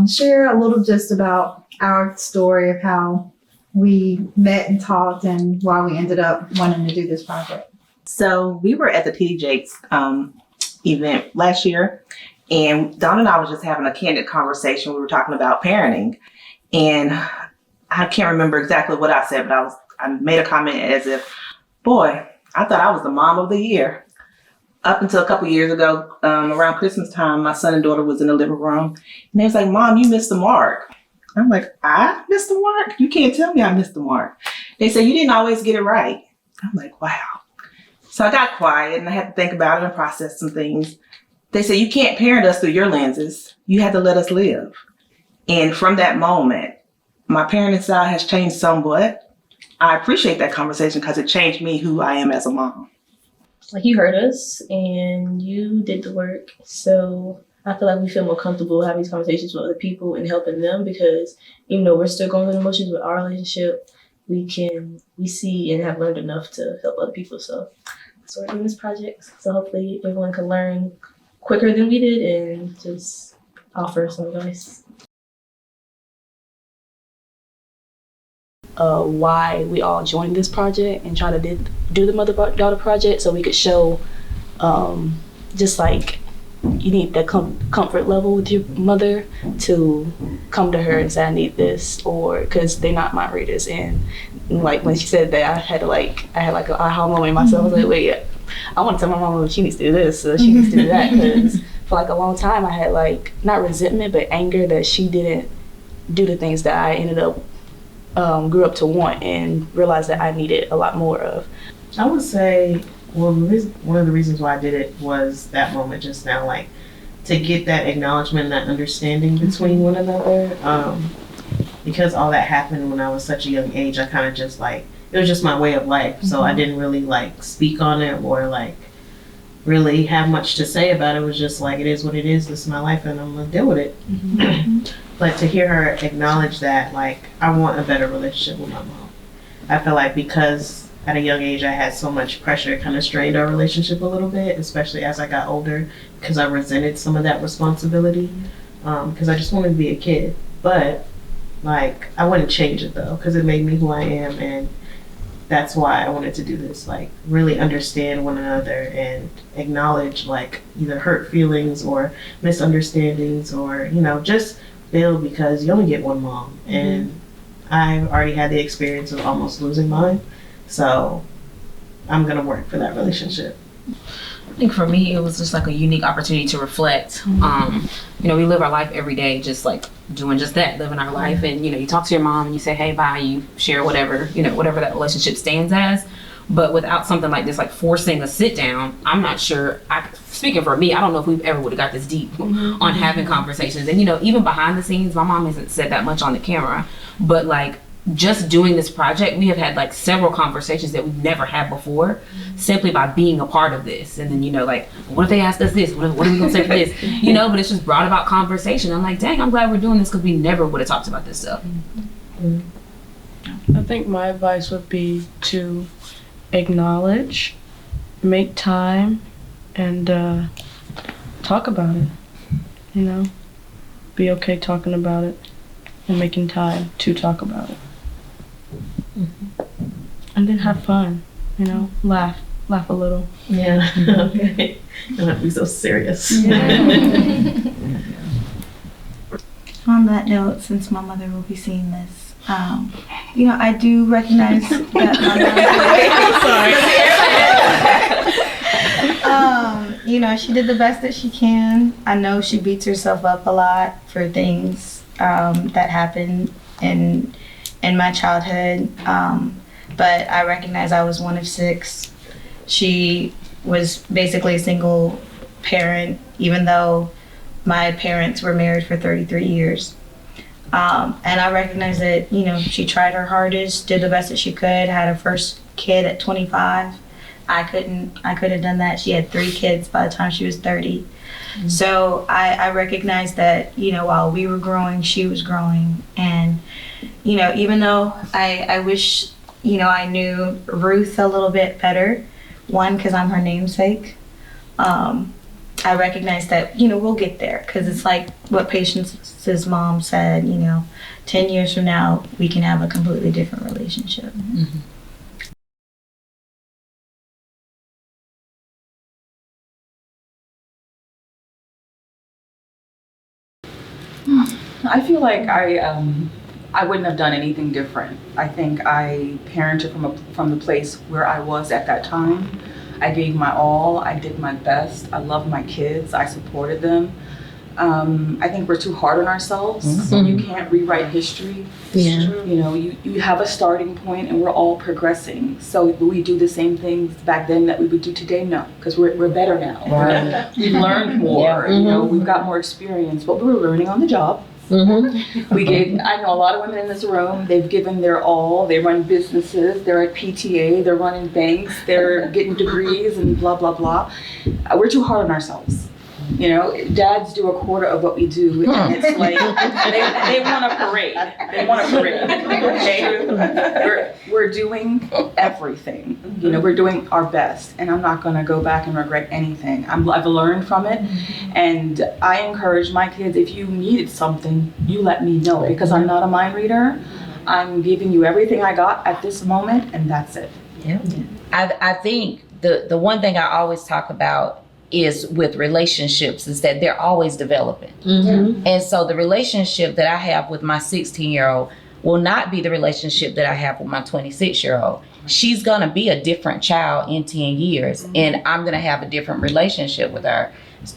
share a little just about our story of how we met and talked and why we ended up wanting to do this project. So we were at the TD Jakes event last year, and Dawn and I was just having a candid conversation. We were talking about parenting, and I can't remember exactly what I said, but I made a comment as if, boy, I thought I was the mom of the year. Up until a couple years ago, around Christmas time, my son and daughter was in the living room, and they was like, "Mom, you missed the mark." I'm like, "I missed the mark? You can't tell me I missed the mark." They said, "You didn't always get it right." I'm like, wow. So I got quiet and I had to think about it and process some things. They said, "You can't parent us through your lenses. You have to let us live." And from that moment, my parenting style has changed somewhat. I appreciate that conversation because it changed me who I am as a mom. Like, you heard us and you did the work. So I feel like we feel more comfortable having these conversations with other people and helping them, because even though we're still going through emotions with our relationship, we see and have learned enough to help other people. So we're doing this project. So hopefully everyone can learn quicker than we did and just offer some advice. Why we all joined this project and try to do the mother-daughter project, so we could show just like you need that comfort level with your mother to come to her and say, "I need this," or because they're not mind readers. And like when she said that, I had like an aha moment myself. I was like, wait, I want to tell my mom she needs to do this, so she needs to do that, because for like a long time I had like not resentment but anger that she didn't do the things that I ended up grew up to want and realized that I needed a lot more of. I would say, well, one of the reasons why I did it was that moment just now, like to get that acknowledgement and that understanding between one another. Because all that happened when I was such a young age, I kind of just like, it was just my way of life. So I didn't really like speak on it or like really have much to say about it. It was just like, it is what it is. This is my life and I'm gonna deal with it. But to hear her acknowledge that, like, I want a better relationship with my mom. I feel like because at a young age I had so much pressure, it kind of strained our relationship a little bit, especially as I got older, because I resented some of that responsibility, because I just wanted to be a kid. But like, I wouldn't change it though, because it made me who I am, and that's why I wanted to do this. Like, really understand one another and acknowledge like either hurt feelings or misunderstandings, or just build, because you only get one mom. And I've already had the experience of almost losing mine, so I'm gonna work for that relationship. I think for me it was just like a unique opportunity to reflect. We live our life every day just like doing just that, living our life, and you talk to your mom and you say hey, bye, you share whatever whatever that relationship stands as. But without something like this, like forcing a sit down, I'm not sure. Speaking for me, I don't know if we've ever would have got this deep on having conversations. And even behind the scenes, my mom hasn't said that much on the camera, but like just doing this project, we have had like several conversations that we've never had before, simply by being a part of this. And then like, what if they ask us this? What are we gonna say for this? But it's just brought about conversation. I'm like, dang, I'm glad we're doing this, because we never would have talked about this stuff. I think my advice would be to acknowledge, make time, and talk about it. Be okay talking about it and making time to talk about it. And then have fun, laugh a little. Yeah. Okay. Don't have to be so serious. On that note, since my mother will be seeing this, I do recognize that she did the best that she can. I know she beats herself up a lot for things that happened in my childhood, but I recognize I was one of 6. She was basically a single parent, even though my parents were married for 33 years. And I recognize that, she tried her hardest, did the best that she could, had her first kid at 25. I could have done that. She had 3 kids by the time she was 30. So I recognize that, while we were growing, she was growing. And, even though I wish, I knew Ruth a little bit better, one, because I'm her namesake, I recognize that, you know, we'll get there, because it's like what Patience's mom said, you know, 10 years from now, we can have a completely different relationship. I feel like I wouldn't have done anything different. I think I parented from the place where I was at that time. I gave my all. I did my best. I loved my kids. I supported them. I think we're too hard on ourselves. You can't rewrite history. Yeah. You know, you have a starting point, and we're all progressing. So we do the same things back then that we would do today? No, because we're better now. Right. We've learned more. You know, we've got more experience. But we were learning on the job. I know a lot of women in this room, they've given their all. They run businesses, they're at PTA, they're running banks, they're getting degrees and blah, blah, blah. We're too hard on ourselves. You know, dads do a quarter of what we do, and it's like, they want a parade. They want a parade, okay? We're doing everything. You know, we're doing our best, and I'm not gonna go back and regret anything. I've learned from it, and I encourage my kids, if you needed something, you let me know, because I'm not a mind reader. I'm giving you everything I got at this moment, and that's it. Yeah. I think the one thing I always talk about is with relationships is that they're always developing. And so the relationship that I have with my 16-year-old will not be the relationship that I have with my 26-year-old. She's gonna be a different child in 10 years, and I'm gonna have a different relationship with her,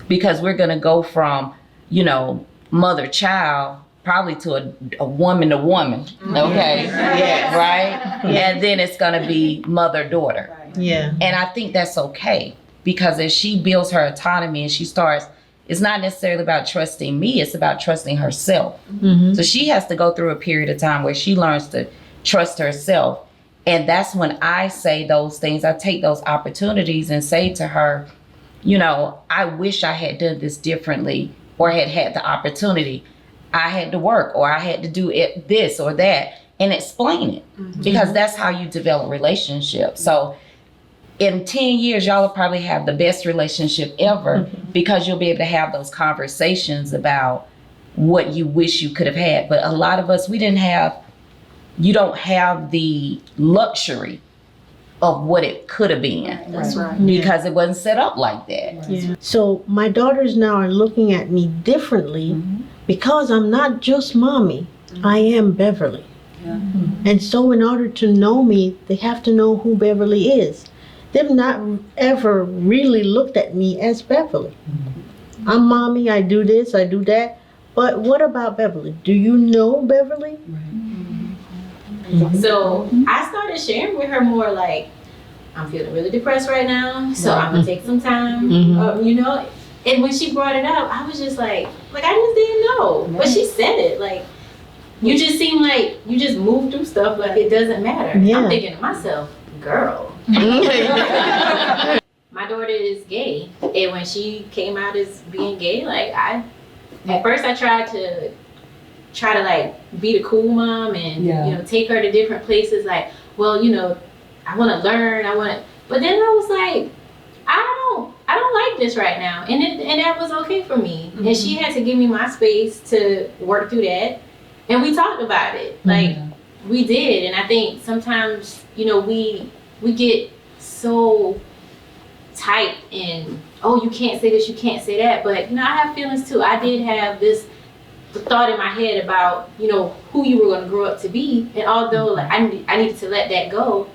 because we're gonna go from, you know, mother-child probably to a woman to woman, okay? Yes. Right? And then it's gonna be mother-daughter. Yeah. And I think that's okay, because as she builds her autonomy and she starts, it's not necessarily about trusting me, it's about trusting herself. So she has to go through a period of time where she learns to trust herself. And that's when I say those things. I take those opportunities and say to her, you know, I wish I had done this differently, or had the opportunity. I had to work, or I had to do it, this or that, and explain it, because that's how you develop relationships. So in 10 years, y'all will probably have the best relationship ever, because you'll be able to have those conversations about what you wish you could have had. But a lot of us, you don't have the luxury of what it could have been. That's right. Because it wasn't set up like that. Yeah. So my daughters now are looking at me differently because I'm not just mommy. I am Beverly. And so in order to know me, they have to know who Beverly is. They've not ever really looked at me as Beverly. I'm mommy, I do this, I do that. But what about Beverly? Do you know Beverly? So I started sharing with her more like, I'm feeling really depressed right now, so I'm gonna take some time, you know. And when she brought it up, I was just like I just didn't know. But she said it, like, you just seem like you just move through stuff like it doesn't matter. Yeah. I'm thinking to myself, girl. My daughter is gay, and when she came out as being gay, like at first I tried to like be the cool mom and you know, take her to different places, like, well, you know, I want to learn, but then I was like, I don't like this right now, and that was okay for me. And she had to give me my space to work through that, and we talked about it, like we did. And I think sometimes, you know, we get so tight and, oh, you can't say this, you can't say that. But, you know, I have feelings too. I did have this thought in my head about, you know, who you were going to grow up to be. And although like I needed to let that go,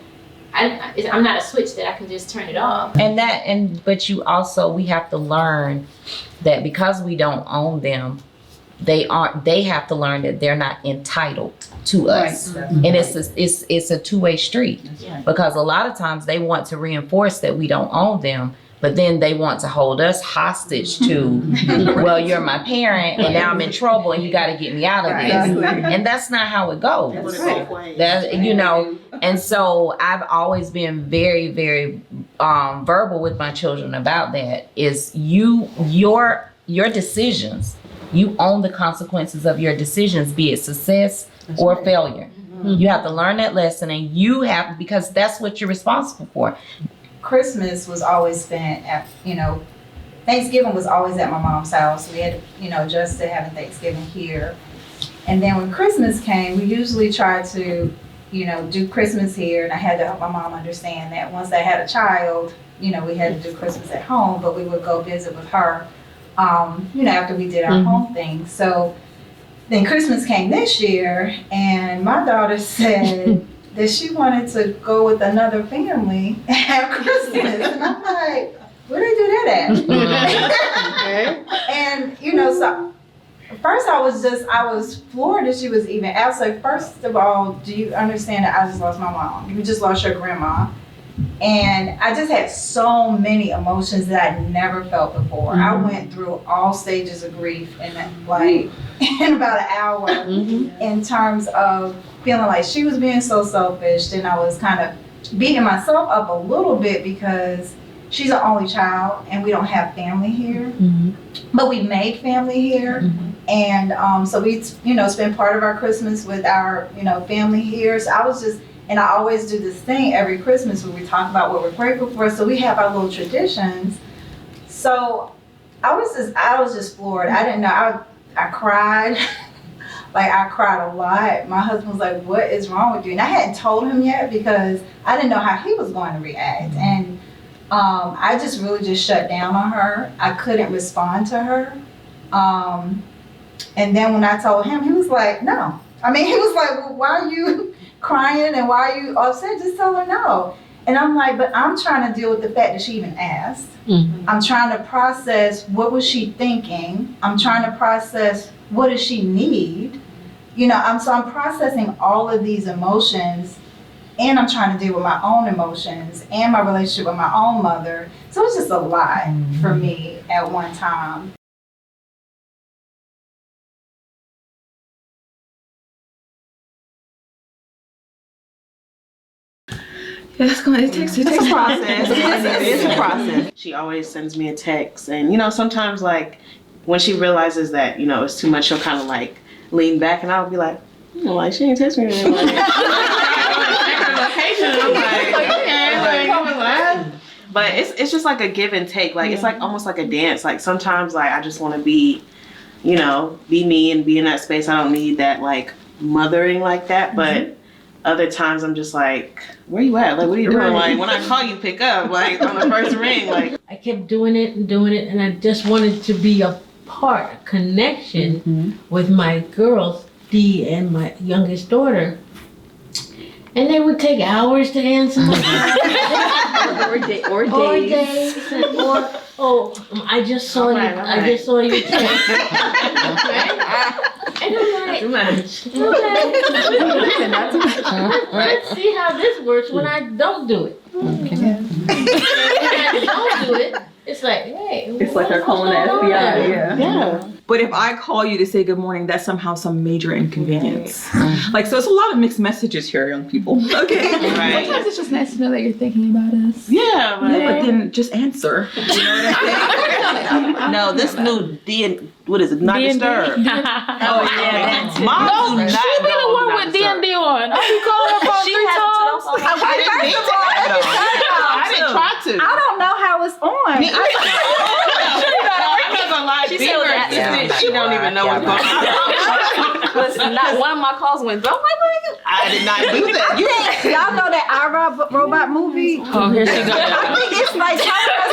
I'm not a switch that I can just turn it off. But we have to learn that because we don't own them, they have to learn that they're not entitled to us. And it's a two-way street, because a lot of times they want to reinforce that we don't own them, but then they want to hold us hostage to, well, you're my parent and now I'm in trouble and you got to get me out of this. And that's not how it goes. You know, and so I've always been very, very verbal with my children about that, is your decisions. You own the consequences of your decisions, be it success or failure. You have to learn that lesson, and because that's what you're responsible for. Christmas was always spent at, you know, Thanksgiving was always at my mom's house. We had, adjusted to having Thanksgiving here. And then when Christmas came, we usually try to, do Christmas here. And I had to help my mom understand that once I had a child, we had to do Christmas at home, but we would go visit with her, after we did our home thing. So then Christmas came this year, and my daughter said that she wanted to go with another family and have Christmas. And I'm like, where they do that at? And, so first I was floored that she was even asked. So first of all, do you understand that I just lost my mom? You just lost your grandma. And I just had so many emotions that I'd never felt before. I went through all stages of grief in about an hour in terms of feeling like she was being so selfish. Then I was kind of beating myself up a little bit because she's an only child and we don't have family here. But we made family here. And so we, spent part of our Christmas with our, family here. So I was just, and I always do this thing every Christmas where we talk about what we're grateful for. So we have our little traditions. So I was just floored. I didn't know. I cried. I cried a lot. My husband was like, "What is wrong with you?" And I hadn't told him yet because I didn't know how he was going to react. And I just really just shut down on her. I couldn't respond to her. And then when I told him, he was like, "No." I mean, he was like, "Well, why are you crying and why are you upset? Just tell her no." And I'm like, but I'm trying to deal with the fact that she even asked. I'm trying to process what was she thinking. I'm trying to process what does she need. I'm processing all of these emotions, and I'm trying to deal with my own emotions and my relationship with my own mother. So it's just a lot for me at one time. Yeah, it takes a process. It's a process. She always sends me a text, and sometimes when she realizes that it's too much, she'll kind of lean back, and I'll be like, she ain't text me. I'm like, but it's just like a give and take. It's almost like a dance. Sometimes I just want to be, be me and be in that space. I don't need that mothering like that, but other times I'm just like, where you at? What are you doing? When I call you, pick up. On the first ring. I kept doing it, and I just wanted to be a connection with my girls, Dee and my youngest daughter. And they would take hours to answer my or days. I just saw you. I just saw you text. And I'm like, Too much. let's see how this works when I don't do it. When I don't do it, it's like, hey. It's like they're calling the FBI. Yeah. But if I call you to say good morning, that's somehow some major inconvenience. So it's a lot of mixed messages here, young people. Okay. Right. Sometimes it's just nice to know that you're thinking about us. Yeah, But then just answer. You know what I mean? No, this new what is it? Not disturbed. Oh yeah. Mom, no, She be the one with D&D on. I be calling her phone 3 times. I didn't try to. I don't know how it's on. She don't even know what's going on. Listen, not one of my calls went through. I'm like, I did not do that. Y'all know that iRobot movie? Oh, here she go. I think it's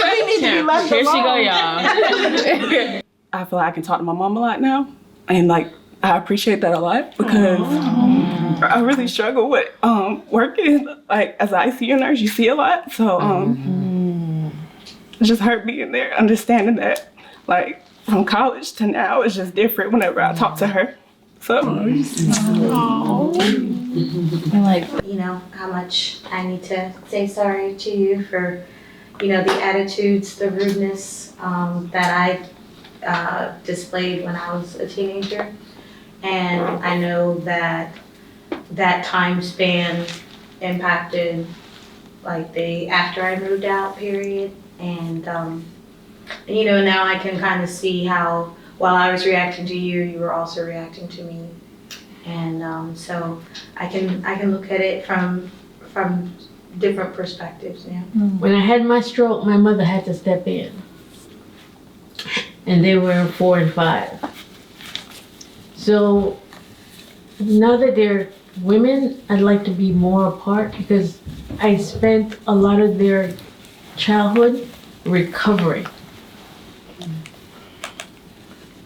we need to be left Here she alone. go, y'all. I feel like I can talk to my mom a lot now, and I appreciate that a lot because I really struggle with working as an ICU nurse. You see a lot, so it just hurt being there, understanding that from college to now it's just different whenever I talk to her. So How much I need to say sorry to you for the attitudes, the rudeness that I displayed when I was a teenager. And I know that time span impacted the after I moved out period. And now I can kind of see how while I was reacting to you, you were also reacting to me. And so I can look at it from different perspectives. Yeah. When I had my stroke, my mother had to step in. and they were 4 and 5. So now that they're women, I'd like to be more apart because I spent a lot of their childhood recovering.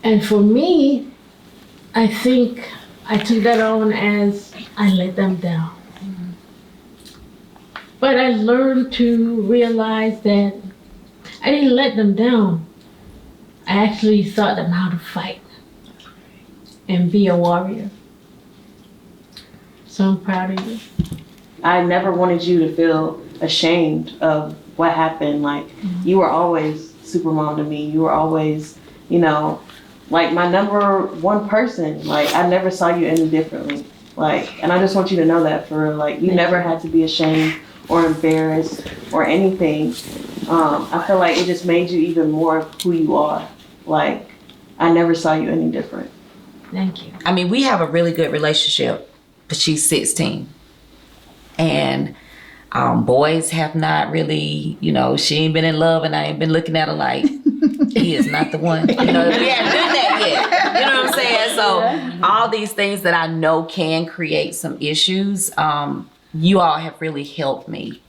And for me, I think I took that on as I let them down. But I learned to realize that I didn't let them down. I actually taught them how to fight and be a warrior. So I'm proud of you. I never wanted you to feel ashamed of what happened. Like, you were always super mom to me. You were always, you know, like my number one person. Like, I never saw you any differently. Like, and I just want you to know that for real. Like, you never had to be ashamed or embarrassed or anything. I feel like it just made you even more of who you are. Like, I never saw you any different. Thank you. I mean, we have a really good relationship, but she's 16. And boys have not really, you know, she ain't been in love and I ain't been looking at her like, he is not the one. You know, we haven't done that yet. You know what I'm saying? So all these things that I know can create some issues, you all have really helped me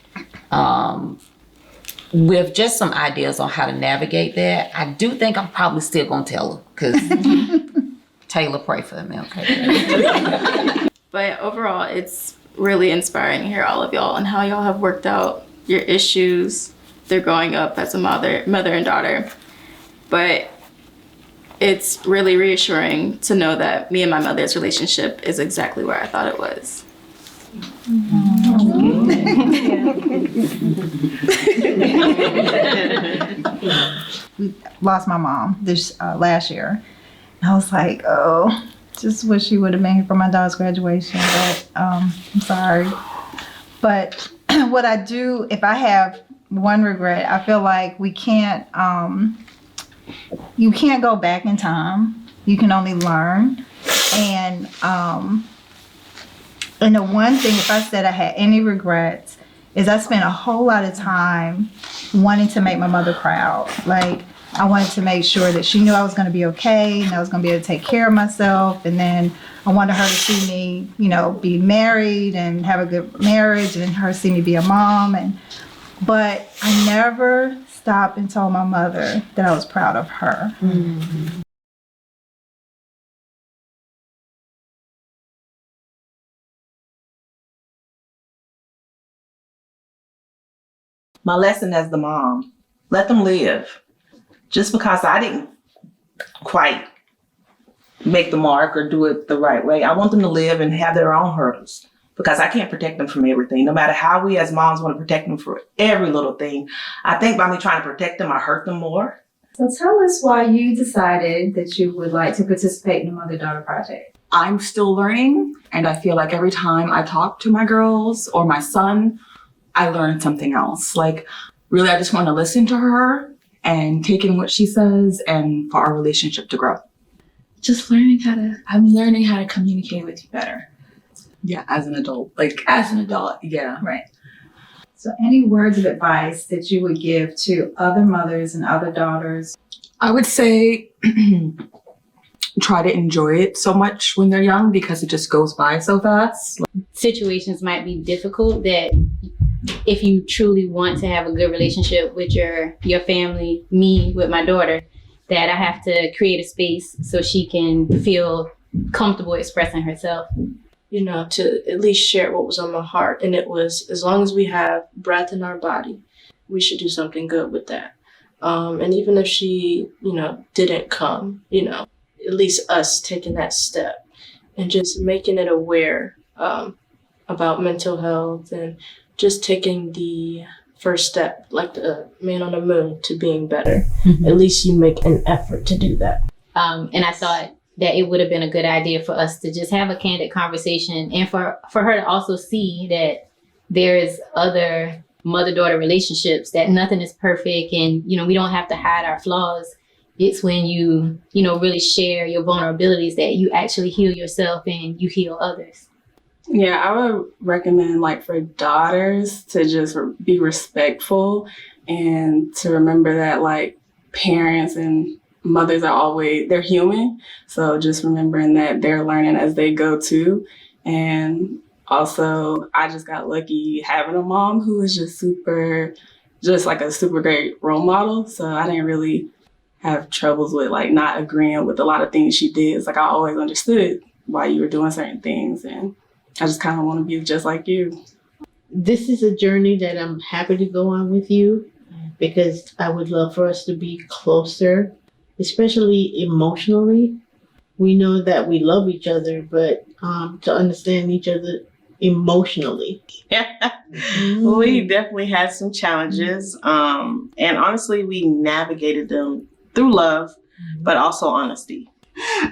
with just some ideas on how to navigate that. I do think I'm probably still going to tell her because Taylor, pray for me, okay? But overall, it's really inspiring to hear all of y'all and how y'all have worked out your issues through growing up as a mother and daughter. But it's really reassuring to know that me and my mother's relationship is exactly where I thought it was. Lost my mom this last year. I was like, oh, just wish she would have been here for my daughter's graduation, but I'm sorry. But what I do, if I have one regret, I feel like we can't, you can't go back in time. You can only learn. And the one thing, if I said I had any regrets, is I spent a whole lot of time wanting to make my mother proud. Like, I wanted to make sure that she knew I was going to be okay and I was going to be able to take care of myself. And then I wanted her to see me, you know, be married and have a good marriage and her see me be a mom. But I never stopped and told my mother that I was proud of her. Mm-hmm. My lesson as the mom, let them live. Just because I didn't quite make the mark or do it the right way, I want them to live and have their own hurdles because I can't protect them from everything. No matter how we as moms want to protect them for every little thing, I think by me trying to protect them, I hurt them more. So tell us why you decided that you would like to participate in the Mother-Daughter Project. I'm still learning, and I feel like every time I talk to my girls or my son, I learn something else. Like, really, I just want to listen to her and take in what she says and for our relationship to grow. I'm learning how to communicate with you better. Yeah, as an adult. Yeah. Right. So any words of advice that you would give to other mothers and other daughters? I would say try to enjoy it so much when they're young because it just goes by so fast. Situations might be difficult that if you truly want to have a good relationship with your family, me with my daughter, that I have to create a space so she can feel comfortable expressing herself. You know, to at least share what was on my heart. And it was, as long as we have breath in our body, we should do something good with that. And even if she, you know, didn't come, you know, at least us taking that step and just making it aware about mental health and just taking the first step, like the man on the moon, to being better. Mm-hmm. At least you make an effort to do that. And I thought that it would have been a good idea for us to just have a candid conversation and for her to also see that there is other mother-daughter relationships, that nothing is perfect and, you know, we don't have to hide our flaws. It's when you know, really share your vulnerabilities that you actually heal yourself and you heal others. Yeah, I would recommend, like, for daughters to just be respectful and to remember that, like, parents and mothers are always, they're human. So just remembering that they're learning as they go too. And also, I just got lucky having a mom who was just like a super great role model. So I didn't really have troubles with like not agreeing with a lot of things she did. It's like I always understood why you were doing certain things. And I just kind of want to be just like you. This is a journey that I'm happy to go on with you because I would love for us to be closer, especially emotionally. We know that we love each other, but to understand each other emotionally. We definitely had some challenges. And honestly, we navigated them through love, but also honesty.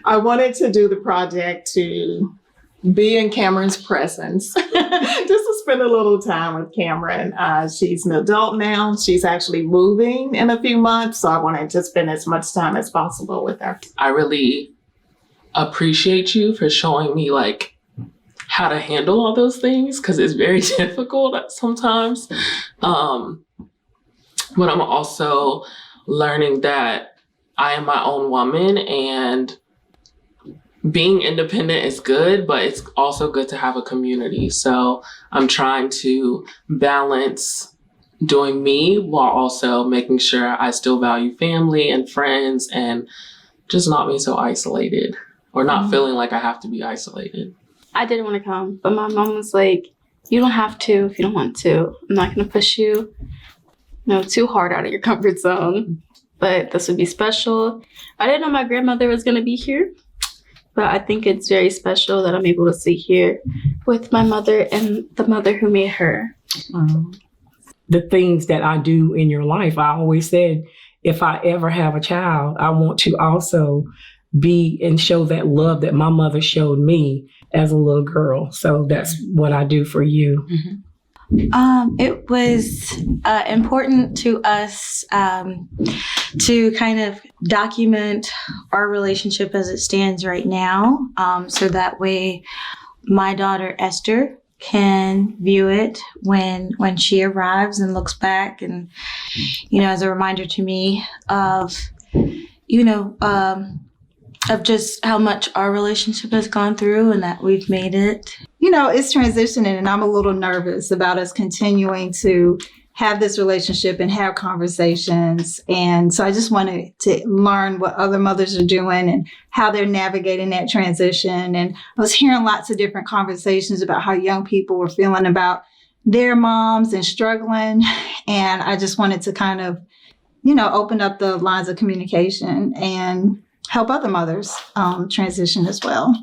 I wanted to do the project to be in Cameron's presence, just to spend a little time with Cameron. She's an adult now. She's actually moving in a few months, so I wanted to spend as much time as possible with her. I really appreciate you for showing me like how to handle all those things, because it's very difficult sometimes. But I'm also learning that I am my own woman, and being independent is good, but it's also good to have a community. So I'm trying to balance doing me while also making sure I still value family and friends and just not being so isolated or not feeling like I have to be isolated. I didn't want to come, but my mom was like, you don't have to if you don't want to. I'm not going to push you, too hard out of your comfort zone. But this would be special. I didn't know my grandmother was going to be here, but I think it's very special that I'm able to sit here with my mother and the mother who made her. The things that I do in your life, I always said, if I ever have a child, I want to also be and show that love that my mother showed me as a little girl. So that's what I do for you. It was important to us to kind of document our relationship as it stands right now, so that way my daughter Esther can view it when she arrives and looks back, and as a reminder to me of of just how much our relationship has gone through and that we've made it. It's transitioning, and I'm a little nervous about us continuing to have this relationship and have conversations. And so I just wanted to learn what other mothers are doing and how they're navigating that transition. And I was hearing lots of different conversations about how young people were feeling about their moms and struggling. And I just wanted to kind of, open up the lines of communication and help other mothers transition as well.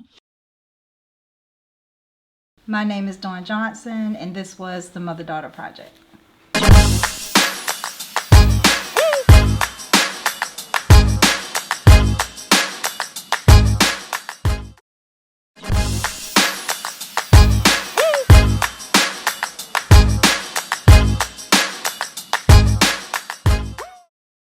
My name is Dawn Johnson, and this was the Mother-Daughter Project.